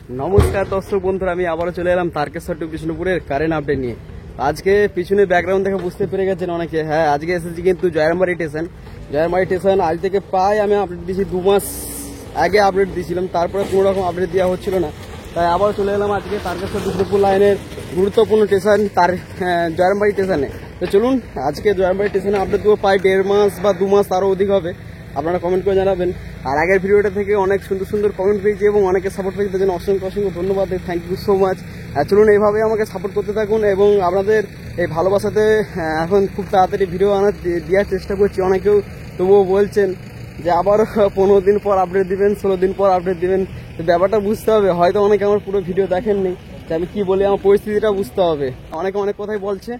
নমস্কার দর্শক বন্ধুরা, আমি আবারও চলে এলাম তারকেশ্বর টু বিষ্ণুপুরের কারেন্ট আপডেট নিয়ে। আজকে পিছনে ব্যাকগ্রাউন্ড থেকে বুঝতে পেরে গেছেন অনেকে। হ্যাঁ, আজকে এসেছি কিন্তু জয়রামবাড়ি স্টেশন। আজ থেকে প্রায় আমি আপডেট দিয়েছি 2 মাস আগে আপডেট দিয়েছিলাম, তারপরে কোনো রকম আপডেট দেওয়া হচ্ছিল না, তাই আবার চলে এলাম আজকে তারকেশ্বর বিষ্ণুপুর লাইনের গুরুত্বপূর্ণ স্টেশন জয়রামবাড়ি স্টেশনে। তো চলুন আজকে জয়রামবাড়ি স্টেশনে আপডেট দেবো। প্রায় 1.5 মাস বা 2 মাস আরও অধিক হবে, আপনারা কমেন্ট করে জানাবেন। আর আগের ভিডিওটা থেকে অনেক সুন্দর সুন্দর কমেন্ট পেয়েছি এবং অনেকে সাপোর্ট পেয়েছি, তার জন্য অসংখ্য ধন্যবাদ, থ্যাংক ইউ সো মাচ। চলুন এইভাবে আমাকে সাপোর্ট করতে থাকুন এবং আপনাদের এই ভালোবাসাতে এখন খুব তাড়াতাড়ি ভিডিও দেওয়ার চেষ্টা করছি। অনেকেও তবুও বলছেন যে আবার 15 দিন পর আপডেট দিবেন, 16 দিন পর আপডেট দিবেন। তো ব্যাপারটা বুঝতে হবে, হয়তো অনেকে আমার পুরো ভিডিও দেখেননি, যে আমি কি বলি আমার পরিস্থিতিটা বুঝতে হবে। অনেকে অনেক কথাই বলছে,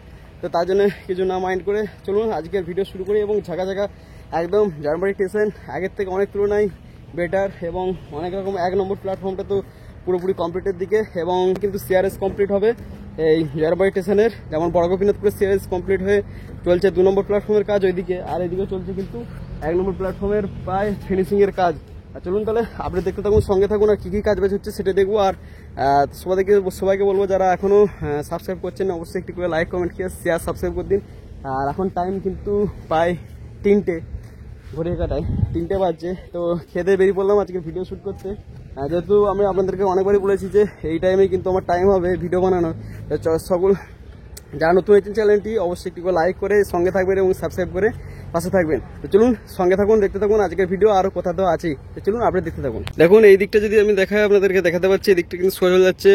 তো তার জন্য কিছু না মাইন্ড করে চলুন আজকের ভিডিও শুরু করি। এবং ঝাঁকা একদম জয়রামবাড়ি স্টেশন আগের থেকে অনেক তুলনায় বেটার এবং অনেক রকম 1 নম্বর প্ল্যাটফর্মটা তো পুরোপুরি কমপ্লিটের দিকে এবং কিন্তু সিআরএস কমপ্লিট হবে এই জয়রামবাড়ি স্টেশনের। যেমন বড় গোপীনাথপুরের সিআরএস কমপ্লিট হয়ে চলছে 2 নম্বর প্ল্যাটফর্মের কাজ ওইদিকে, আর এদিকে চলছে কিন্তু 1 নম্বর প্ল্যাটফর্মের প্রায় ফিনিশিংয়ের কাজ। চলুন তাহলে আপনি দেখতে থাকুন, সঙ্গে থাকুন, আর কী কী কাজ বাজ হচ্ছে সেটা দেখবো। আর সবাইকে বলবো যারা এখনও সাবস্ক্রাইব করছেন না, অবশ্যই একটি করে লাইক কমেন্ট শেয়ার সাবস্ক্রাইব করে দিন। আর এখন টাইম কিন্তু প্রায় 3টে, ঘড়ি কাটায় 3টে বাজছে। তো খেতে বেরিয়ে পড়লাম আজকে ভিডিও শ্যুট করতে, যেহেতু আমি আপনাদেরকে অনেকবারই বলেছি যে এই টাইমে কিন্তু আমার টাইম হবে ভিডিও বানানোর। সকল যারা নতুন হয়েছেন চ্যানেলটি অবশ্যই একটু লাইক করে সঙ্গে থাকবেন এবং সাবস্ক্রাইব করে পাশে থাকবেন। তো চলুন সঙ্গে থাকুন, দেখতে থাকুন আজকের ভিডিও, আরও কথা তো আছেই। তো চলুন আপনি দেখতে থাকুন। দেখুন এই দিকটা যদি আমি আপনাদেরকে দেখাতে পারছি, এই দিকটা কিন্তু সোজা যাচ্ছে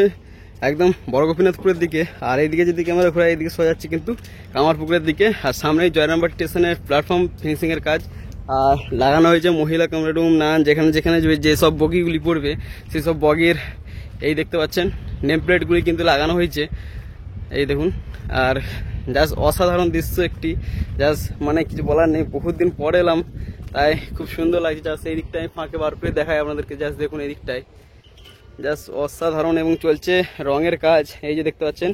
একদম বড় গোপীনাথপুরের দিকে, আর এইদিকে যদি ক্যামেরা ঘোরা এইদিকে সোজা যাচ্ছে কিন্তু কামারপুকুরের দিকে। আর সামনেই জয়রামবাড়ি স্টেশনের প্ল্যাটফর্ম ফিনিশিংয়ের কাজ আর লাগানো হয়েছে মহিলা কামরা রুম, নান যেখানে যেসব বগিগুলি পড়বে সেই সব বগির এই দেখতে পাচ্ছেন নেম প্লেটগুলি কিন্তু লাগানো হয়েছে, এই দেখুন। আর জাস্ট অসাধারণ দৃশ্য একটি, জাস্ট মানে কিছু বলার নেই, বহুত দিন পরে এলাম তাই খুব সুন্দর লাগছে। জাস্ট এই দিকটায় ফাঁকে বার করে দেখায় আপনাদেরকে, জাস্ট দেখুন এই দিকটায় জাস্ট অসাধারণ এবং চলছে রঙের কাজ। এই যে দেখতে পাচ্ছেন,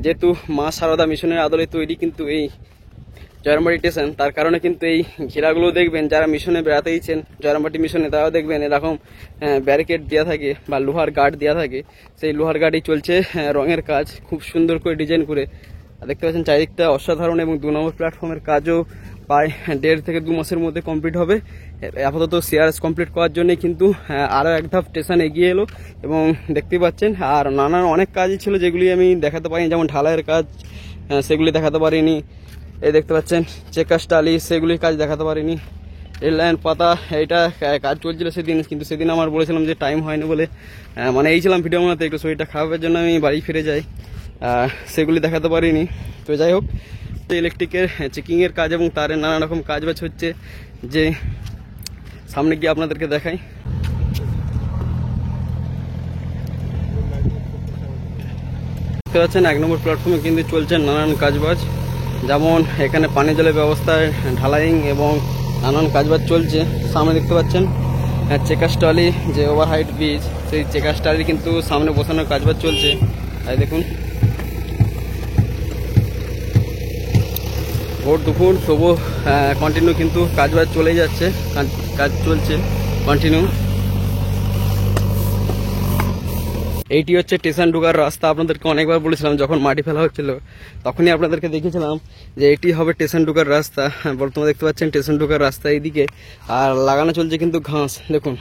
যেহেতু মা শারদা মিশনের আদলে তৈরি কিন্তু এই জয়রামবাড়ি স্টেশন, তার কারণে কিন্তু এই ঘেরাগুলো দেখবেন যারা মিশনে বেড়াতে গেছেন জয়রামবাড়ি মিশনে, তারাও দেখবেন এরকম ব্যারিকেড দেওয়া থাকে বা লোহার গার্ড দেওয়া থাকে, সেই লোহার গার্ডই চলছে রঙের কাজ খুব সুন্দর করে ডিজাইন করে। দেখতে পাচ্ছেন চারিদিকটা অসাধারণ এবং 2 নম্বর প্ল্যাটফর্মের কাজও প্রায় 1.5 থেকে 2 মাসের মধ্যে কমপ্লিট হবে। আপাতত সিআরএস কমপ্লিট করার জন্যই কিন্তু আরও এক ধাপ স্টেশন এগিয়ে এলো এবং দেখতেই পাচ্ছেন। আর নানান অনেক কাজই ছিল যেগুলি আমি দেখাতে পারিনি, যেমন ঢালাইয়ের কাজ সেগুলি দেখাতে পারিনি। এই দেখতে পাচ্ছেন চেকার টালি সেগুলির কাজ দেখাতে পারিনি। রেল লাইন পাতা এইটা কাজ চলছিল সেদিন, কিন্তু সেদিন আমার বলেছিলাম যে টাইম হয়নি বলে মানে এইছিলাম ভিডিও বানাতে, একটু শরীরটা খারাপের জন্য আমি বাড়ি ফিরে যাই, সেগুলি দেখাতে পারিনি। তো যাই হোক, ইলেকট্রিকের চেকিংয়ের কাজ এবং তারের নানা রকম কাজ বাজ হচ্ছে, যে সামনে গিয়ে আপনাদেরকে দেখাই। দেখতে পাচ্ছেন 1 নম্বর প্ল্যাটফর্মে কিন্তু চলছে নানান কাজবাজ, যেমন এখানে পানীয় জলের ব্যবস্থায় ঢালাইং এবং নানান কাজবাজ চলছে। সামনে দেখতে পাচ্ছেন চেকার স্টলি, যে ওভারহাইট ব্রিজ, সেই চেকার স্টলি কিন্তু সামনে বসানোর কাজবাজ চলছে। তাই দেখুন ভোর দুপুর তবু কন্টিনিউ কিন্তু কাজবাজ চলেই যাচ্ছে, কাজ চলছে কন্টিনিউ। এইটি হচ্ছে স্টেশন ঢোকার রাস্তা। আপনাদেরকে অনেকবার বলেছিলাম যখন মাটি ফেলা হচ্ছিল তখনই আপনাদেরকে দেখিয়েছিলাম যে এটি হবে স্টেশন ঢোকার রাস্তা। বর্তমানে দেখতে পাচ্ছেন স্টেশন ঢোকার রাস্তা এইদিকে, আর লাগানো চলছে কিন্তু ঘাস। দেখুন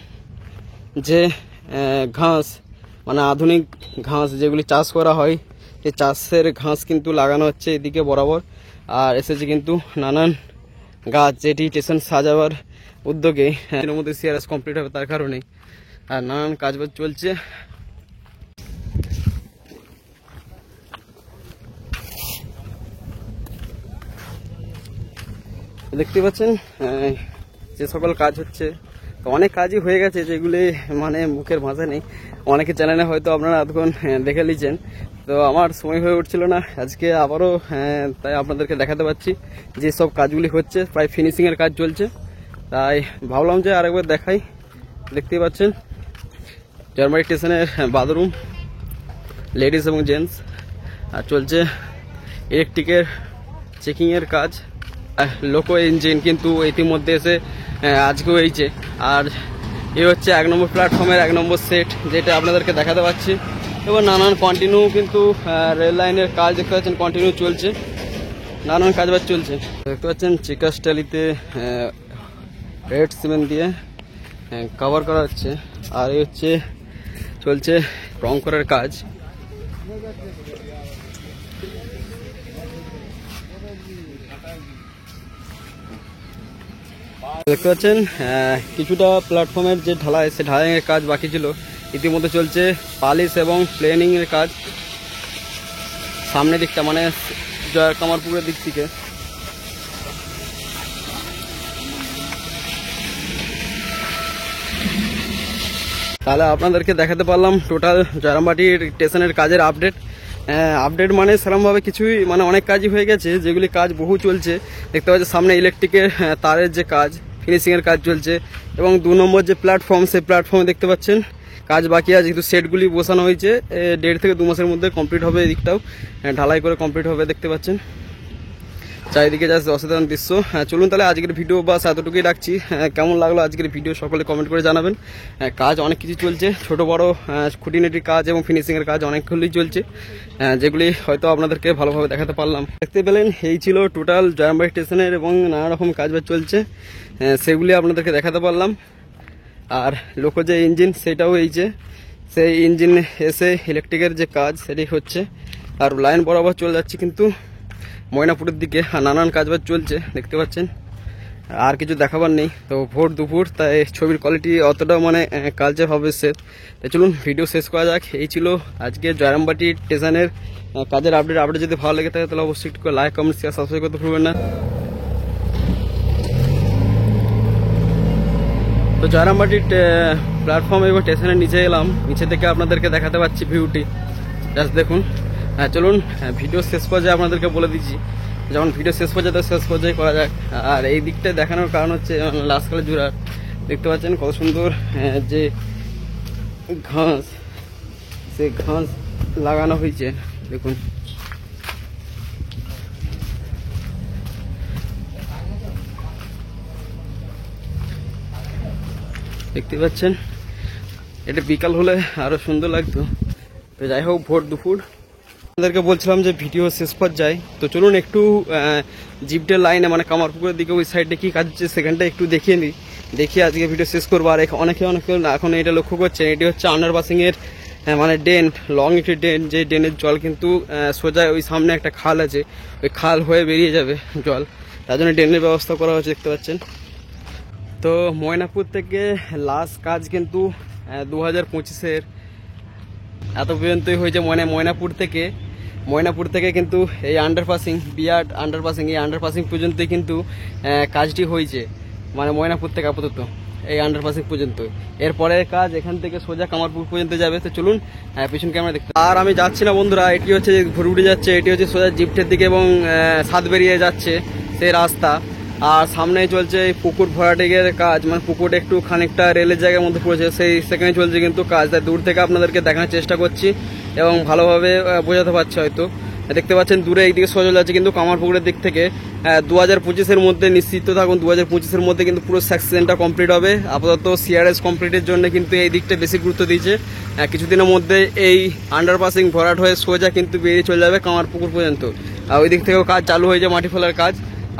যে ঘাস মানে আধুনিক ঘাস যেগুলি চাষ করা হয়, এই চাষের ঘাস কিন্তু লাগানো হচ্ছে এদিকে বরাবর। আর এসেছে কিন্তু নানান গাছ, যেটি স্টেশন সাজাবার উদ্যোগে, এর মধ্যে সিআরএস কমপ্লিট হবে তার কারণে, আর নানান কাজবাজ চলছে। দেখতে পাচ্ছেন যে সকল কাজ হচ্ছে, তো অনেক কাজই হয়ে গেছে যেগুলি মানে মুখের ভাষা নেই। অনেকে চ্যানেলে হয়তো আপনারা এতক্ষণ দেখে নিয়েছেন, তো আমার সময় হয়ে উঠছিল না আজকে আবারও, তাই আপনাদেরকে দেখাতে পাচ্ছি যে সব কাজগুলি হচ্ছে, প্রায় ফিনিশিংয়ের কাজ চলছে, তাই ভাবলাম যে আরেকবার দেখাই। দেখতেই পাচ্ছেন জয়রামবাড়ি স্টেশনের বাথরুম লেডিস এবং জেন্টস, আর চলছে ইলেকট্রিকের চেকিংয়ের কাজ। লোকো ইঞ্জিন কিন্তু ইতিমধ্যে এসে আজকেও হয়েছে, আর এই হচ্ছে 1 নম্বর প্ল্যাটফর্মের 1 নম্বর সেট, যেটা আপনাদেরকে দেখাতে পাচ্ছি। এবার নানান কন্টিনিউ কিন্তু রেল লাইনের কাজ দেখতে পাচ্ছেন, কন্টিনিউ চলছে, নানান কাজবাজ চলছে দেখতে পাচ্ছেন। চিকাস টালিতে রেড সিমেন্ট দিয়ে কভার করা হচ্ছে। আর এই হচ্ছে চলছে রং করার কাজ। দেখতে পাচ্ছেন কিছুটা প্ল্যাটফর্মের যে ঢালাই, সে ঢালাইয়ের কাজ বাকি ছিল, ইতিমধ্যে চলছে পালিশ এবং প্লেনিং এর কাজ। সামনের দিকটা মানে কামারপুরের দিক থেকে তাহলে আপনাদেরকে দেখাতে পারলাম টোটাল জয়রামবাটি স্টেশনের কাজের আপডেট মানে সেরকমভাবে কিছুই, মানে অনেক কাজই হয়ে গেছে, যেগুলি কাজ বহু চলছে। দেখতে পাচ্ছি সামনে ইলেকট্রিকের তারের যে কাজ, ফিনিশিংয়ের কাজ চলছে। এবং 2 নম্বর যে প্ল্যাটফর্ম, সেই প্ল্যাটফর্মে দেখতে পাচ্ছেন কাজ বাকি আছে, কিন্তু সেটগুলি বসানো হয়েছে। 1.5 থেকে 2 মাসের মধ্যে কমপ্লিট হবে, এদিকটাও ঢালাই করে কমপ্লিট হবে। দেখতে পাচ্ছেন চারিদিকে জাস্ট অসাধারণ দৃশ্য। চলুন তাহলে আজকের ভিডিও বাস এতটুকুই রাখছি। কেমন লাগলো আজকের ভিডিও সকলে কমেন্ট করে জানাবেন। কাজ অনেক কিছু চলছে, ছোট বড় খুঁটিনাটি কাজ এবং ফিনিশিংয়ের কাজ অনেকগুলোই চলছে, যেগুলি হয়তো আপনাদেরকে ভালোভাবে দেখাতে পারলাম। দেখতে পেলেন এই ছিল টোটাল জয়রামবাটি স্টেশনের এবং নানা রকম কাজবাজ চলছে, সেগুলি আপনাদেরকে দেখাতে পারলাম। আর লোকো যে ইঞ্জিন, সেটাও এই যে সেই ইঞ্জিন এসে ইলেকট্রিকের যে কাজ সেটাই হচ্ছে। আর লাইন বরাবর চলে যাচ্ছে কিন্তু ময়নাপুরের দিকে, আর নানান কাজবাজ চলছে দেখতে পাচ্ছেন। আর কিছু দেখাবার নেই, তো ভোর দুপুর, তাই ছবির কোয়ালিটি অতটা মানে কালচার হবে সে। তাই চলুন ভিডিও শেষ করা যাক। এই ছিল আজকে জয়রামবাটি স্টেশনের কাজের আপডেট যদি ভালো লেগে থাকে তাহলে অবশ্যই একটু লাইক, কমেন্ট, শেয়ার, সাবস্ক্রাইব করতে ভুলবেন না। তো জয়রামবাটি প্ল্যাটফর্ম এবং স্টেশনের নিচে এলাম, নিচে থেকে আপনাদেরকে দেখাতে পাচ্ছি ভিউটি, জাস্ট দেখুন। চলুন ভিডিও শেষ পর্যায়ে আপনাদেরকে বলে দিচ্ছি, যখন ভিডিও শেষ পর্যায়ে তো শেষ পর্যায়ে করা যাক। আর এই দিকটা দেখানোর কারণ হচ্ছে লাস্টকালে জুড়ার, দেখতে পাচ্ছেন কত সুন্দর যে ঘাস, সে ঘাস লাগানো হয়েছে দেখুন। দেখতে পাচ্ছেন এটা বিকাল হলে আরো সুন্দর লাগতো। তো যাই হোক, ভোর দুপুর আপনাদেরকে বলছিলাম যে ভিডিও শেষ পর্যায়ে, তো চলুন একটু জিপটের লাইনে মানে কামারপুকুরের দিকে ওই সাইডে কি কাজ হচ্ছে সেখানটা একটু দেখিয়ে নিই, দেখিয়ে আজকে ভিডিও শেষ করবো। আর অনেকে এখন এটা লক্ষ্য করছেন, এটি হচ্ছে আন্ডারপাসিং এর মানে ড্রেন, লং একটি ড্রেন, যে ড্রেনের জল কিন্তু সোজা ওই সামনে একটা খাল আছে, ওই খাল হয়ে বেরিয়ে যাবে জল, তার জন্য ড্রেনের ব্যবস্থা করা হয়েছে দেখতে পাচ্ছেন। তো ময়নাপুর থেকে লাস্ট কাজ কিন্তু 2025-এর এত পর্যন্তই হয়েছে। ময়নাপুর থেকে কিন্তু এই আন্ডারপাসিং, বিরাট আন্ডারপাসিং, এই আন্ডারপাসিং পর্যন্তই কিন্তু কাজটি হয়েছে, মানে ময়নাপুর থেকে আপাতত এই আন্ডারপাসিং পর্যন্ত। এরপরের কাজ এখান থেকে সোজা কামারপুর পর্যন্ত যাবে। তো চলুন পিছন ক্যামেরা দেখতে। আর আমি যাচ্ছি না বন্ধুরা, এটি হচ্ছে ঘুরঘুরে যাচ্ছে, এটি হচ্ছে সোজা জিপটের দিকে এবং সাত বেরিয়ে যাচ্ছে সেই রাস্তা। আর সামনেই চলছে এই পুকুর ভরাটের কাজ, মানে পুকুরটা একটু খানিকটা রেলের জায়গার মধ্যে পড়েছে, সেখানে চলছে কিন্তু কাজ। তাই দূর থেকে আপনাদেরকে দেখানোর চেষ্টা করছি এবং ভালোভাবে বোঝাতে পারছি হয়তো। দেখতে পাচ্ছেন দূরে এইদিকে সোজা যাচ্ছে কিন্তু কামারপুকুরের দিক থেকে। 2025-এর মধ্যে নিশ্চিত থাকুন, 2025-এর মধ্যে কিন্তু পুরো সেকশনটা কমপ্লিট হবে। আপাতত সিআরএস কমপ্লিটের জন্য কিন্তু এই দিকটা বেশি গুরুত্ব দিয়েছে। কিছুদিনের মধ্যে এই আন্ডারপাসিং ভরাট হয়ে সোজা কিন্তু বেরিয়ে চলে যাবে কামারপুকুর পর্যন্ত। আর ওই দিক থেকেও কাজ চালু হয়ে যায়, মাটি ফেলার কাজ।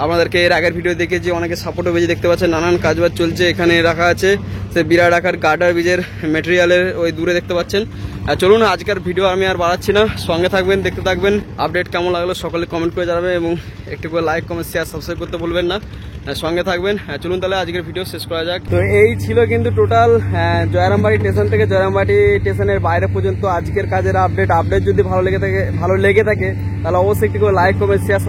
আপনাদেরকে এর আগের ভিডিও দেখেছি, অনেকে সাপোর্টও বেজে দেখতে পাচ্ছেন, নানান কাজবাজ চলছে। এখানে রাখা আছে সে বিরাট আকার গার্ডার বীজের মেটেরিয়ালের, ওই দূরে দেখতে পাচ্ছেন। চলুন আজকের ভিডিও আমি আর বাড়াচ্ছি না, সঙ্গে থাকবেন, দেখতে থাকবেন। আপডেট কেমন লাগলো সকলে কমেন্ট করে জানাবেন এবং একটু করে লাইক, কমেন্ট, শেয়ার, সাবস্ক্রাইব করতে ভুলবেন না। সঙ্গে থাকবেন। চলুন তাহলে আজকের ভিডিও শেষ করা যাক। তো এই ছিল কিন্তু টোটাল জয়রামবাটি স্টেশন থেকে জয়রামবাটি স্টেশনের বাইরে পর্যন্ত আজকের কাজের আপডেট যদি ভালো লেগে থাকে তাহলে অবশ্যই একটু করে লাইক, কমেন্ট, শেয়ার,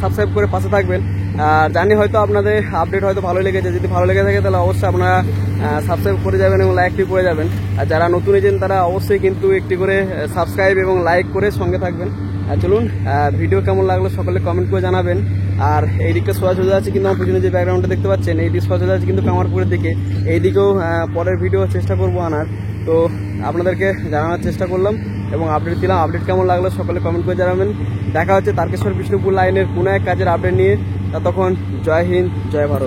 সাবস্ক্রাইব করে পাশে থাকবেন। আর জানি হয়তো আপনাদের আপডেট হয়তো ভালো লেগেছে, যদি ভালো লেগে থাকে তাহলে অবশ্যই আপনারা সাবস্ক্রাইব করে যাবেন এবং লাইকটি করে যাবেন। আর যারা নতুন এজেন তারা অবশ্যই কিন্তু একটি করে সাবস্ক্রাইব এবং লাইক করে সঙ্গে থাকবেন। চলুন ভিডিও কেমন লাগলো সকলে কমেন্ট করে জানাবেন। আর এই দিকটা সোজা আছে কিন্তু আমার পিছনে যে ব্যাকগ্রাউন্ডটা দেখতে পাচ্ছেন, এই দিক সোজা আছে কিন্তু কামারপুরের দিকে। এই দিকেও পরের ভিডিও চেষ্টা করবো আনার, তো আপনাদেরকে জানানোর চেষ্টা করলাম এবং আপডেট দিলাম। আপডেট কেমন লাগলো সকলে কমেন্ট করে জানাবেন। দেখা হচ্ছে তারকেশ্বর বিষ্ণুপুর লাইনের কোনো এক কাজের আপডেট নিয়ে। ততক্ষণ জয় হিন্দ, জয় ভারত।